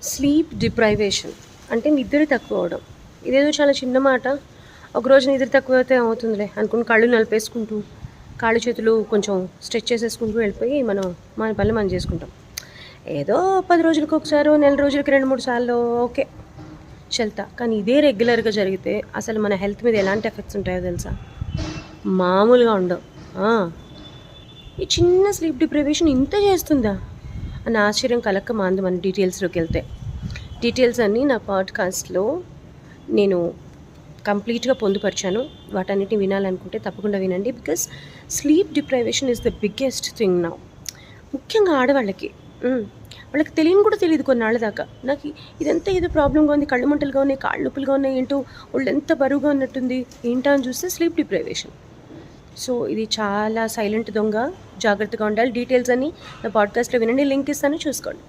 Sleep deprivation అంటే నిద్ర తక్కువ అవడం. ఇదేదో చాలా చిన్న మాట. ఒకరోజు నిద్ర తక్కువ అయితే అవుతుందిలే అనుకుని కళ్ళు నలిపేసుకుంటూ, కాళ్ళు చేతులు కొంచెం స్ట్రెచ్ చేసేసుకుంటూ వెళ్ళిపోయి మన పనులు మనం చేసుకుంటాం. ఏదో 10 రోజులకు ఒకసారో, నెల రోజులకి 2, 3 సార్లు ఓకే చెల్తా. కానీ ఇదే రెగ్యులర్గా జరిగితే అసలు మన హెల్త్ మీద ఎలాంటి ఎఫెక్ట్స్ ఉంటాయో తెలుసా? మామూలుగా ఉండవు. ఈ చిన్న స్లీప్ డిప్రైవేషన్ ఇంత చేస్తుందా అని ఆశ్చర్యం కలక్క మాంది మన డీటెయిల్స్లోకి వెళ్తే. డీటెయిల్స్ అన్నీ నా పాడ్కాస్ట్లో నేను కంప్లీట్గా పొందుపరిచాను. వాటన్నిటిని వినాలనుకుంటే తప్పకుండా వినండి. Because sleep deprivation is the biggest thing now. ముఖ్యంగా ఆడవాళ్ళకి. వాళ్ళకి తెలియని కూడా తెలియదు కొన్నాళ్ళ దాకా. నాకు ఇదంతా ఏదో ప్రాబ్లంగా ఉంది, కళ్ళు మంటలుగా ఉన్నాయి, కాళ్ళు నొప్పులుగా ఉన్నాయి, ఏంటో వాళ్ళు ఎంత బరువుగా ఉన్నట్టుంది ఏంటో అని చూస్తే స్లీప్ డిప్రైవేషన్. సో ఇది చాలా సైలెంట్ దొంగ, జాగ్రత్తగా ఉండాలి. డీటెయిల్స్ అన్నీ నా పాడ్కాస్ట్లో వినండి, లింక్ ఇస్తాను, చూసుకోండి.